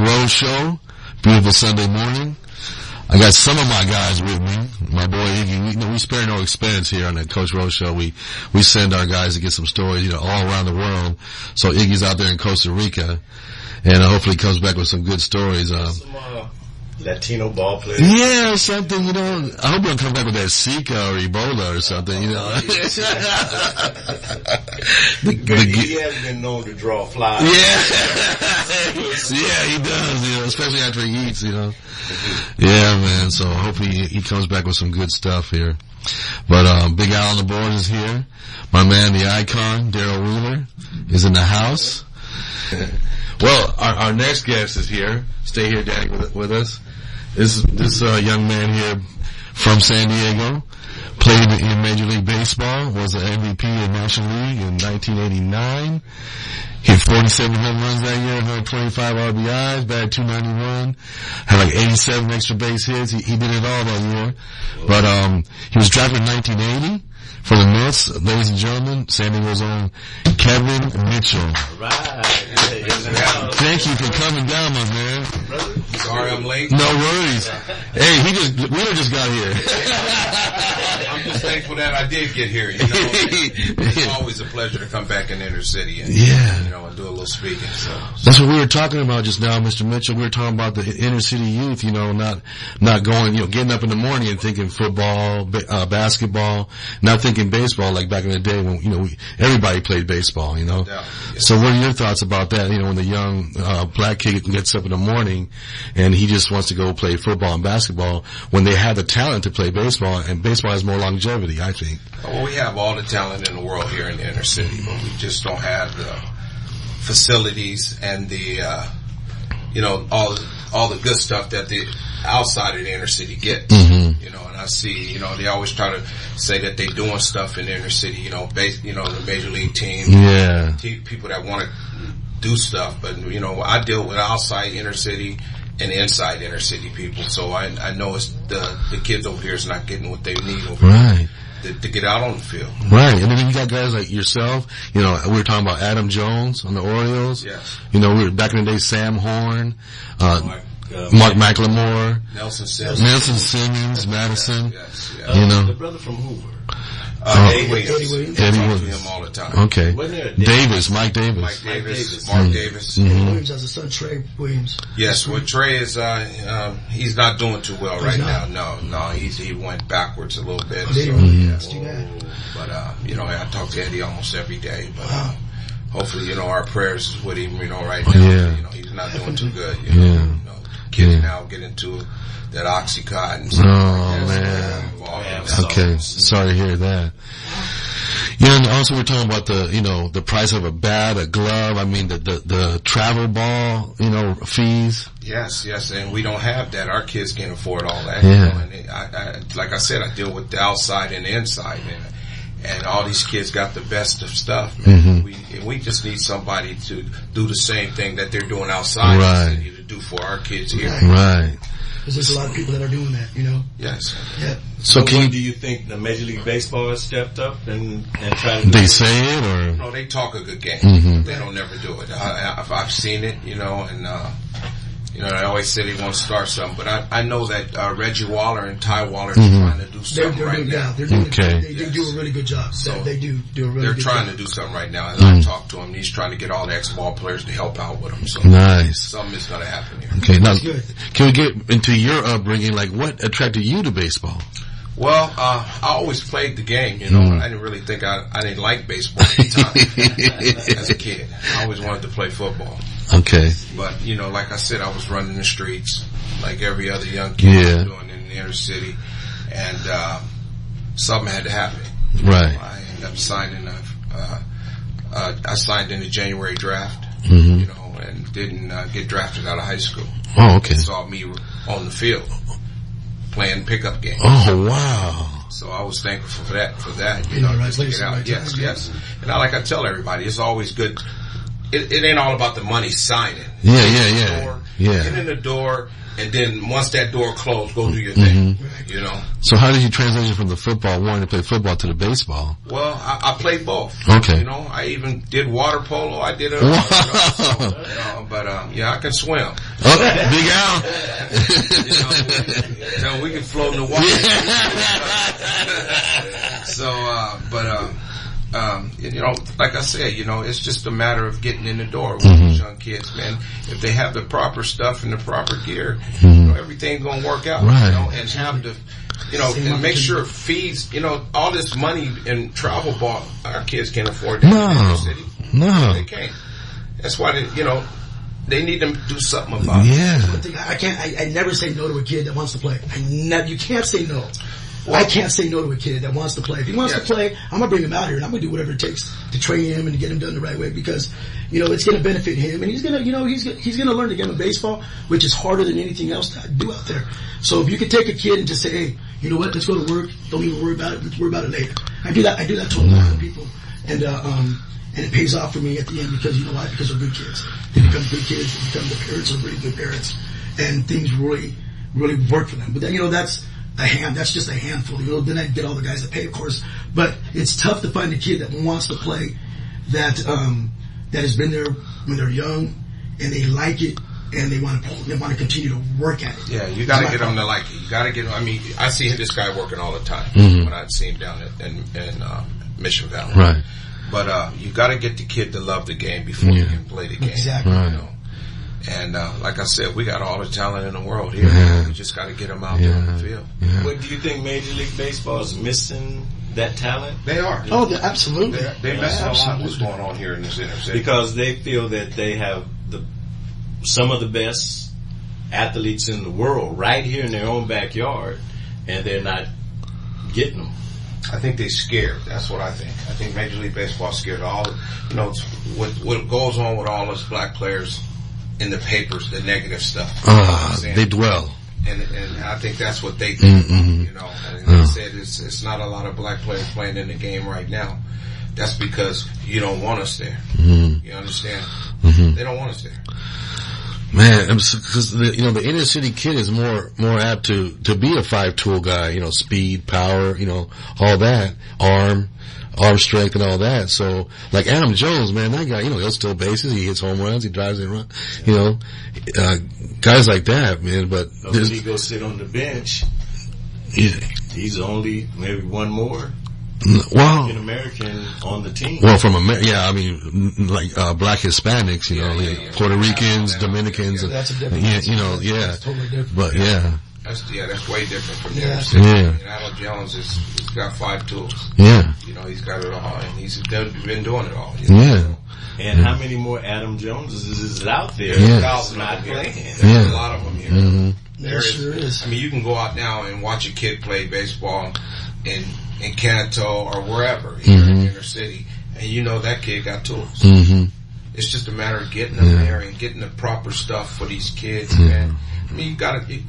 Rose Show. Beautiful Sunday morning. I got some of my guys with me. My boy Iggy. We spare no expense here on the Coach Rose Show. We send our guys to get some stories, all around the world. So Iggy's out there in Costa Rica, and hopefully comes back with some good stories. Latino ball players. Yeah, something, I hope he'll come back with that Zika or Ebola or something, He has been known to draw flies. Yeah. Yeah, he does, especially after he eats, Yeah, man, so hopefully he comes back with some good stuff here. But, Big Al on the board is here. My man, the icon, Daryl Wheeler, is in the house. Well, our next guest is here. Stay here, Danny, with us. This young man here from San Diego, played in Major League Baseball, was an MVP in National League in 1989. Hit 47 home runs that year, 125 RBIs, batted .291, had like 87 extra base hits. He did it all that year. But he was drafted in 1980 for the Mets. Ladies and gentlemen, San Diego's own Kevin Mitchell. Right. Thank you for coming down, my man. Sorry I'm late. No worries. Hey, Wheeler just got here. I'm just thankful that I did get here. It's always a pleasure to come back in the inner city and, and do a little speaking. So that's what we were talking about just now, Mr. Mitchell. We were talking about the inner city youth, not going, getting up in the morning and thinking football, basketball, not thinking baseball like back in the day when, everybody played baseball, Yeah. So what are your thoughts about that? When the young, black kid gets up in the morning and he just wants to go play football and basketball when they have the talent to play baseball, and baseball has more longevity, I think. Well, we have all the talent in the world here in the inner city, but we just don't have the facilities and the, all the good stuff that the outside of the inner city gets. Mm-hmm. And I see, they always try to say that they're doing stuff in the inner city, the major league team. Yeah. People that want to do stuff, but, I deal with outside inner city and inside inner city people, so I know it's the kids over here is not getting what they need over right. to get out on the field. Right, and then you got guys like yourself, we were talking about Adam Jones on the Orioles. Yes. We were back in the day, Sam Horn, Mark McLemore, Nelson Simmons, Madison. Yes. The brother from Hoover. Eddie Williams. Eddie I talk Williams. to him all the time. Okay. Wasn't there a Mike Davis. Mark Davis. Williams has a son, Trey Williams. Yes, well, Trey is, he's not doing too well right now. No, he went backwards a little bit. But, I talk to Eddie almost every day, but, hopefully, our prayers is with him, right now. Yeah. He's not doing too good, Yeah. now get into that Oxycontin. Oh, man. Okay. Sorry to hear that. And also we're talking about the price of a bat, a glove, the travel ball, fees. Yes, and we don't have that. Our kids can't afford all that. Yeah. And like I said, I deal with the outside and the inside, and all these kids got the best of stuff, man. Mm-hmm. We just need somebody to do the same thing that they're doing outside the city to do for our kids here. Right. Because there's a lot of people that are doing that, Yes. Yeah. So do you think the Major League Baseball has stepped up and tried to They say it, or? No, they talk a good game. Mm-hmm. They don't never do it. I've seen it, and I always say they want to start something, but I know that Reggie Waller and Ty Waller are trying to do something right now. They're doing Okay. They do a really good job. So they do a really good job. They're trying to do something right now. As I talk to him, he's trying to get all the ex-ball players to help out with him. So Nice. something is going to happen here. Okay, now, good. can we get into your upbringing? Like, what attracted you to baseball? Well, I always played the game, I didn't really think I didn't like baseball at the time as a kid. I always wanted to play football. Okay. But, like I said, I was running the streets like every other young kid was doing in the inner city. And, something had to happen. Right. I ended up signing I signed in the January draft, and didn't get drafted out of high school. Oh, okay. They saw me on the field playing pickup games. Oh, wow. So I was thankful for that, Right just to get out. Yes. And like I tell everybody, it's always good. It ain't all about the money signing. Yeah. Yeah. Get in the door, and then once that door closed, go do your thing. You know. So how did you transition from the football, wanting to play football, to the baseball? Well, I played both. Okay. You know, I even did water polo. I did it. But yeah, I can swim. Oh, Big Al. We can float in the water. So, you know, like I said, you know, it's just a matter of getting in the door with these young kids, man. If they have the proper stuff and the proper gear, you know, everything's gonna work out. Right. You know, and have the, you know, and make sure it feeds, you know, all this money in travel ball, our kids can't afford that in the city. No. They can't. That's why they, you know, they need to do something about it. Yeah. I never say no to a kid that wants to play. You can't say no. Well, I can't say no to a kid that wants to play. If he wants to play, I'm gonna bring him out here and I'm gonna do whatever it takes to train him and to get him done the right way, because, you know, it's gonna benefit him, and he's gonna, you know, he's gonna learn the game of baseball, which is harder than anything else to do out there. So if you could take a kid and just say, hey, you know what, let's go to work. Don't even worry about it. Let's worry about it later. I do that to a lot of people, and it pays off for me at the end, because you know why? Because they're good kids. They become good kids. They become the parents of really good parents, and things really work for them. But then, you know, that's just a handful. You know, then I get all the guys that pay, of course. But it's tough to find a kid that wants to play, that has been there when they're young and they like it and they want to continue to work at it. Yeah, you got to get them to like it. You got to get them. I mean, I see this guy working all the time when I see him down in Mission Valley. Right. But you got to get the kid to love the game before you can play the game. Exactly. Right. You know? And like I said, we got all the talent in the world here. Yeah. We just got to get them out there on the field. Yeah. What do you think Major League Baseball is missing that talent? They are. Oh, yeah, absolutely. They missing a lot what's going on here in this inner city. Because they feel that they have some of the best athletes in the world right here in their own backyard, and they're not getting them. I think they're scared. That's what I think. I think Major League Baseball is scared. You know, what goes on with all us black players in the papers, the negative stuff. They dwell. And I think that's what they think. You know, and they said it's not a lot of black players playing in the game right now. That's because you don't want us there. You understand? They don't want us there. Man, because you know, the inner city kid is more apt to be a 5-tool guy. You know, speed, power, you know, all that, arm strength and all that. So, like Adam Jones, man, that guy, you know, he'll steal bases, he hits home runs, he drives and runs, you know, guys like that, man. But when he goes sit on the bench, he's only maybe one more African American on the team. Well, from yeah, I mean, like black Hispanics, you know, Puerto Ricans, Dominicans, that's a different. You know, That's totally different. But that's way different from there. Yeah. Adam Jones he's got 5 tools. Yeah. You know, he's got it all, and he's been doing it all. You know? Yeah. And how many more Adam Joneses is out there? Thousands not playing. There's a lot of them here. There sure is. I mean, you can go out now and watch a kid play baseball in Canto or wherever here in the inner city, and you know that kid got tools. It's just a matter of getting them there and getting the proper stuff for these kids, man. I mean,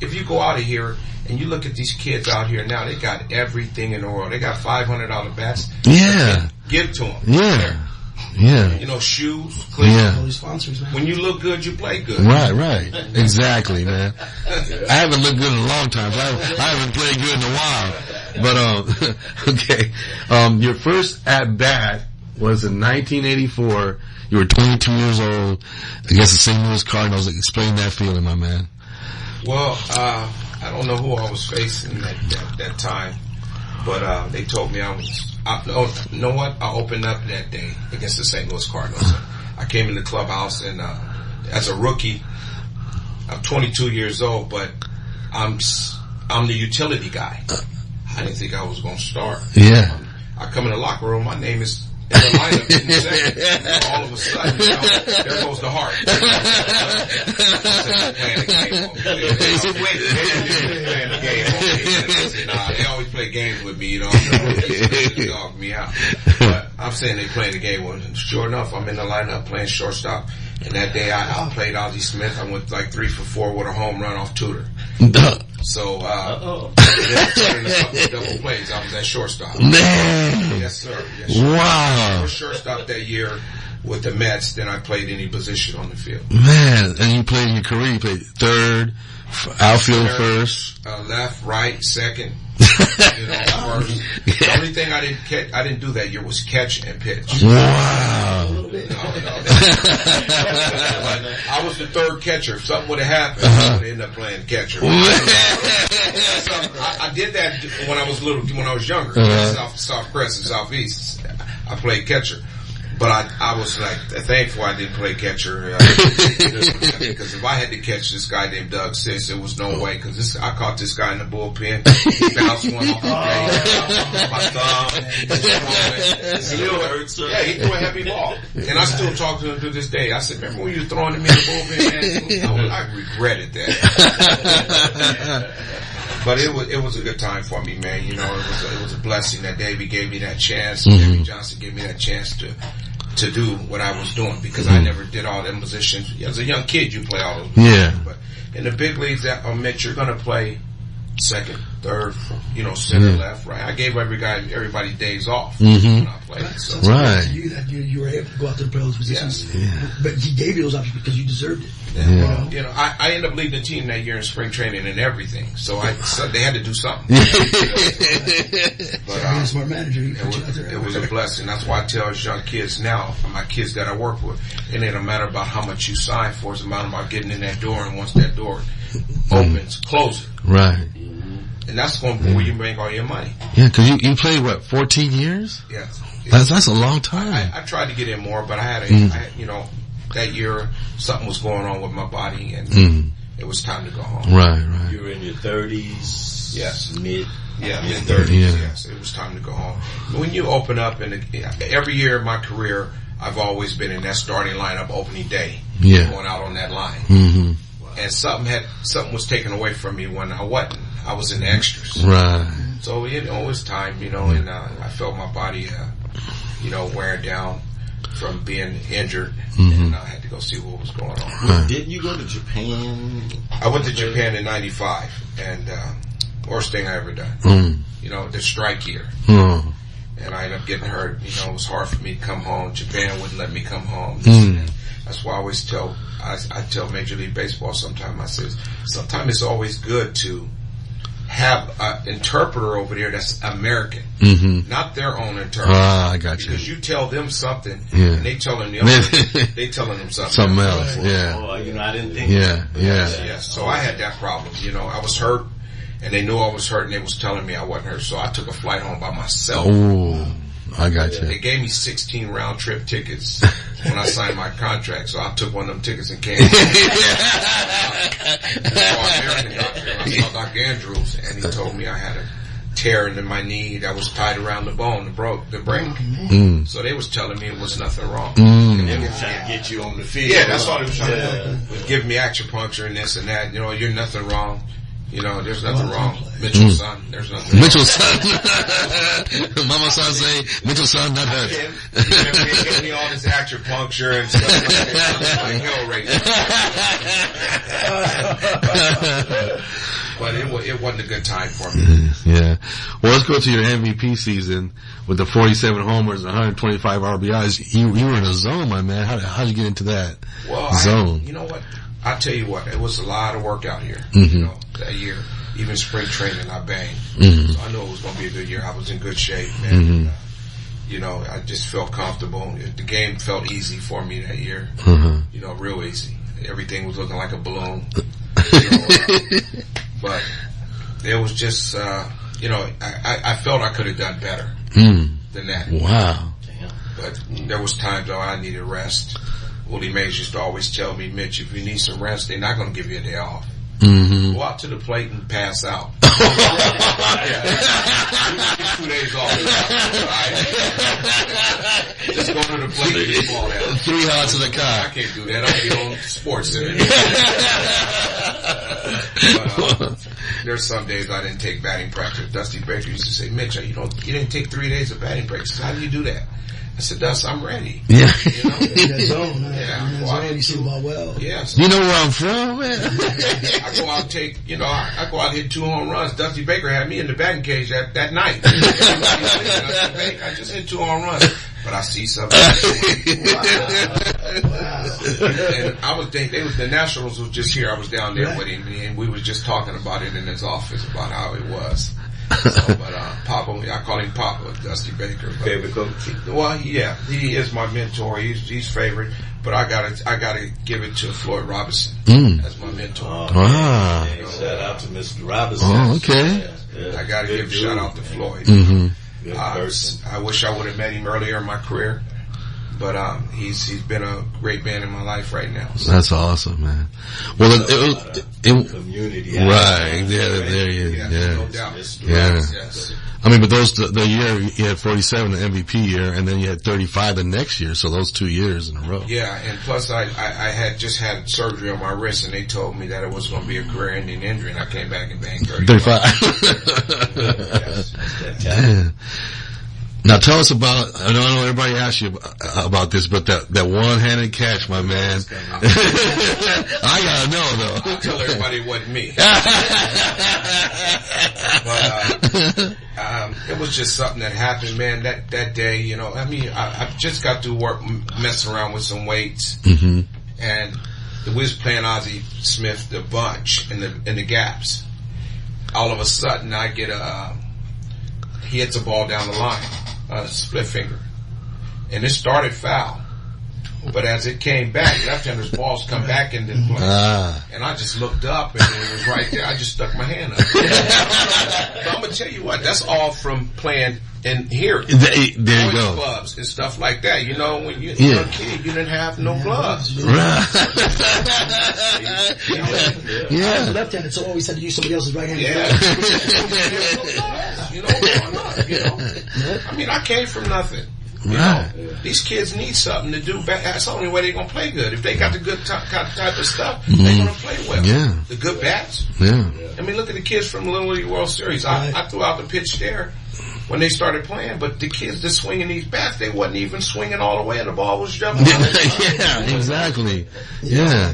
if you go out of here and you look at these kids out here now, they got everything in the world. They got $500 bats. Yeah. Give to them. Yeah. Yeah. You know, shoes, clean. Yeah. All these sponsors, man. When you look good, you play good. Right. Exactly, man. I haven't looked good in a long time. I haven't played good in a while. But, okay. Your first at bat was in 1984. You were 22 years old against the St. Louis Cardinals. Explain that feeling, my man. Well, I don't know who I was facing at that time, but they told me you know what? I opened up that day against the St. Louis Cardinals. I came in the clubhouse, and as a rookie, I'm 22 years old, but I'm the utility guy. I didn't think I was going to start. Yeah. I come in the locker room, my name is in the lineup in the second. All of a sudden, you know, there goes the heart. They always play games with me, you know. They dog me out. But I'm saying they playing the game with me. Sure enough, I'm in the lineup playing shortstop. And that day I played Ozzie Smith. I went like 3 for 4 with a home run off Tudor. So, then a couple of double plays. I was at shortstop. Man. Yes, sir. Wow. I was shortstop that year. with the Mets than I played any position on the field. Man, and you played in your career, you played third, outfield first. Left, right, second. First. The only thing I didn't do that year was catch and pitch. Wow. No. I was the third catcher. If something would have happened, I would end up playing catcher. I did that when I was when I was younger. South Crescent, Southeast. I played catcher. But I was like thankful I didn't play catcher because if I had to catch this guy named Doug Sis, there was no way. Because I caught this guy in the bullpen. He bounced one off my thumb. He threw a heavy ball, and I still talk to him to this day. I said, "Remember when you were throwing at me in the bullpen?" I regretted that. But it was a good time for me, man. You know, it was a blessing that Davey gave me that chance. Davey Johnson gave me that chance to do what I was doing because I never did all them positions. As a young kid, you play all those positions. Yeah. But in the big leagues, Mitch, you're gonna play second, third, center, left, right. I gave everybody days off when I played. So. Right. To you that you were able to go out there and play those positions. Yes. Yeah. But he gave you those options because you deserved it. Yeah. Well, I ended up leading the team that year in spring training and everything. So they had to do something. But being a smart manager, it was a blessing. That's why I tell young kids now, my kids that I work with, it ain't a matter about how much you sign for. It's a matter about getting in that door, and once that door opens, close it. Right. And that's where you make all your money. Yeah, because you played, 14 years? Yeah. That's a long time. I tried to get in more, but I had that year something was going on with my body, and it was time to go home. Right. You were in your 30s? Yes. mid-30s. Yes. It was time to go home. When you open up, every year in my career, I've always been in that starting lineup opening day. Yeah. Going out on that line. Mm-hmm. And something was taken away from me when I wasn't. I was in the extras. Right. So, it was time, and I felt my body, wearing down from being injured, and I had to go see what was going on. Right. Didn't you go to Japan? I went to Japan in '95, and worst thing I ever done. The strike year. And I ended up getting hurt. It was hard for me to come home. Japan wouldn't let me come home. That's why I always tell Major League Baseball sometimes, I say, sometimes it's always good to have an interpreter over there that's American, not their own interpreter. I got you. Because you tell them something, and they telling them something else. Yeah. Oh, I didn't think. Yeah. So I had that problem. I was hurt, and they knew I was hurt, and they was telling me I wasn't hurt. So I took a flight home by myself. Oh, I got you. They gave me 16 round trip tickets when I signed my contract, so I took one of them tickets and came. I saw Dr. Andrews, and he told me I had a tear in my knee that was tied around the bone, the break. So they was telling me it was nothing wrong. And they were trying to get you on the field. Yeah, that's all they was trying to do. Was give me acupuncture and this and that. You're nothing wrong. There's nothing wrong. Mitchell's son, there's nothing wrong. Mitchell's son. Mama son say, Mitchell's son not hurt. They gave me all this acupuncture and stuff like hell right now. But it wasn't a good time for me. Yeah. Well, let's go to your MVP season with the 47 homers and 125 RBIs. You were in a zone, my man. How'd you get into that zone? You know what? I'll tell you what, it was a lot of work out here, that year. Even spring training, I banged. So I knew it was going to be a good year. I was in good shape, man. I just felt comfortable. The game felt easy for me that year. Real easy. Everything was looking like a balloon. But it was just, I felt I could have done better than that. Wow. But there was times though I needed rest. Willie Mays used to always tell me, Mitch, if you need some rest, they're not going to give you a day off. Go out to the plate and pass out. 2 days off. Just go to the plate and get the ball out. 3 hours in the car. I can't do that. I'll be on Sports Center. But, there's some days I didn't take batting practice. Dusty Baker used to say, Mitch, you didn't take 3 days of batting practice. How do you do that? I said, Dust, I'm ready. Yeah. In that zone. You see the ball well. Yes. You know where I'm from, man? I go out and I go out and hit 2 home runs. Dusty Baker had me in the batting cage that night. I just hit 2 home runs. but I see something. And I was, the Nationals was just here. I was down there with him, and we was just talking about it in his office about how it was. So, but Papa, I call him Papa, Dusty Baker. Favorite coach? Well, yeah, he is my mentor. He's favorite, but I gotta give it to Floyd Robinson as my mentor. Shout out to Mr. Robinson. Oh, okay. Yeah. I gotta give a shout out to Floyd. Good person. I wish I would have met him earlier in my career, but he's been a great man in my life right now. So. That's awesome, man. Well, it community, right? Yeah, there you. Yeah, no doubt. Yes. I mean, but the year you had 47, the MVP year, and then you had 35 the next year. So those 2 years in a row. Yeah, and plus I had just had surgery on my wrist, and they told me that it was going to be a career-ending injury, and I came back and banged 35. Yeah. Now tell us about, I know everybody asks you about this, but that one-handed catch, my man. I gotta know though. I'll tell everybody it wasn't me. But, it was just something that happened, man, that day, you know. I mean, I just got to work, messing around with some weights, and we was playing Ozzie Smith the bunch in the gaps. All of a sudden I get he hits a ball down the line. Split finger. And it started foul. But as it came back, left-handers balls come back into play. And I just looked up and it was right there. I just stuck my hand up. But I'm going to tell you what, that's all from playing in here. There you go. Clubs and stuff like that. You know, when you were a kid, you didn't have no gloves. Right. Yeah. Left-handed, so always had to use somebody else's right-handed. You know, I mean, I came from nothing. You know, these kids need something to do. That's the only way they're going to play good. If they got the good type of stuff, they're going to play well. Yeah. The good bats. Yeah. I mean, look at the kids from the Little League World Series. I threw out the pitch there when they started playing, but the kids that's swinging these bats, they wasn't even swinging all the way, and the ball was jumping. Yeah, exactly. Yeah.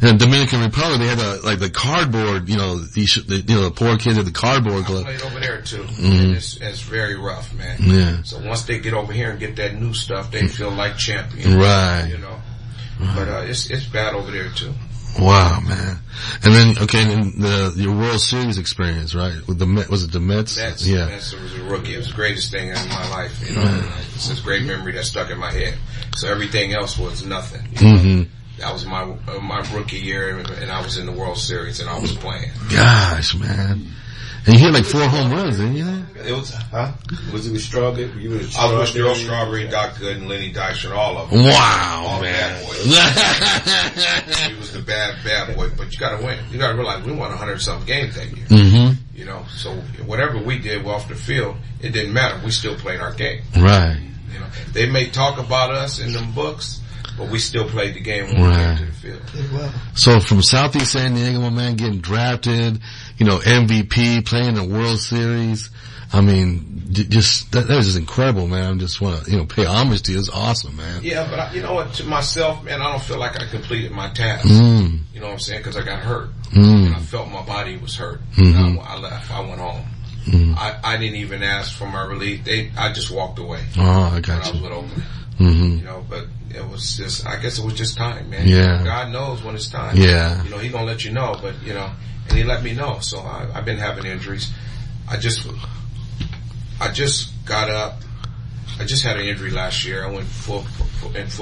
In Dominican Republic, they had the cardboard, the poor kids had the cardboard glove. I played over there too. And it's very rough, man. Yeah. So once they get over here and get that new stuff, they feel like champions. Right. You know. But, it's bad over there too. Wow, man. And then, your World Series experience, right? With was it the Mets? Mets, yeah. Mets was a rookie. It was the greatest thing in my life, you know. It's this great memory that stuck in my head. So everything else was nothing. You know? That was my rookie year, and I was in the World Series, and I was playing. Gosh, man. And you hit like 4 home runs, didn't you? It was, Was it with Strawberry? I was with Earl Strawberry, Doc Good, and Lenny Dykstra, all of them. Wow, all man. Bad boys. He was the bad boy, but you gotta win. You gotta realize we won 100-something games that year. You know, so whatever we did off the field, it didn't matter. We still played our game. Right. You know, they may talk about us in them books, but we still played the game when we came to the field. So from Southeast San Diego, my man, getting drafted, MVP, playing the World Series. I mean, just, that is just incredible, man. I just want to, pay homage to you. It's awesome, man. Yeah, but you know what, to myself, man, I don't feel like I completed my task. You know what I'm saying? Cause I got hurt. And I felt my body was hurt. I left. I went home. I didn't even ask for my relief. I just walked away. Oh, I got when you. I was with Oakland. You know, but it was just, I guess it was just time, man. Yeah. God knows when it's time. Yeah. He gonna let you know, but and he let me know. So I've been having injuries. I just got up. I just had an injury last year. I went full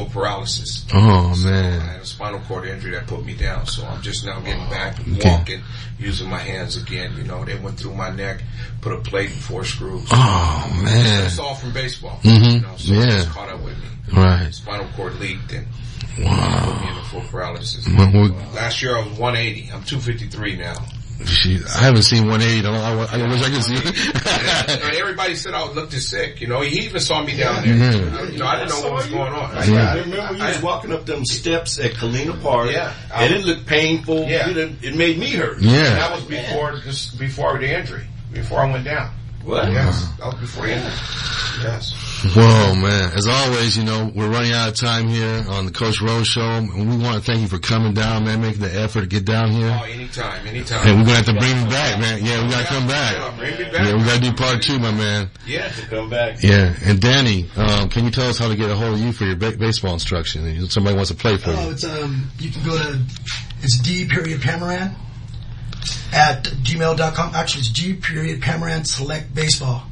paralysis. Oh, so man. I had a spinal cord injury that put me down. So I'm just now getting back, walking, using my hands again. They went through my neck, put a plate and 4 screws. Oh, man. It's all from baseball. So it's caught up with me. Right. Spinal cord leaked and put me into full paralysis. Last year I was 180. I'm 253 now. I haven't seen 180. I wish I could see it. Everybody said I looked sick. He even saw me down there. I didn't know what was going on. I remember you was walking up them steps at Kalina Park. Yeah. And it looked painful. Yeah. It made me hurt. Yeah. And that was before the injury. Before I went down. What? Yes. That was before the injury. Yes. Whoa, man. As always, we're running out of time here on the Coach Rose Show. And we want to thank you for coming down, man, making the effort to get down here. Oh, anytime. And we're going to have to bring you back, man. Yeah, we got to come back. Yeah, bring me back. Yeah, we got to do part 2, my man. Yeah, to come back. Yeah. And Danny, can you tell us how to get a hold of you for your baseball instruction? If somebody wants to play for you. Oh, it's, you can go to, it's D.Pamaran at gmail.com. Actually, it's G.Pamaran Select Baseball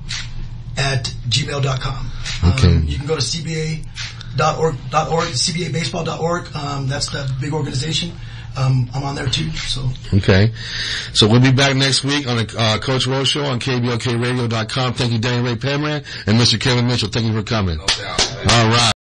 at gmail.com. Okay. You can go to cba.org, cbabaseball.org. That's the big organization. I'm on there too, so. Okay. So we'll be back next week on the Coach Rose Show on KBOKradio.com. Thank you, Danny Ray Pamaran and Mr. Kevin Mitchell. Thank you for coming. No doubt. All right.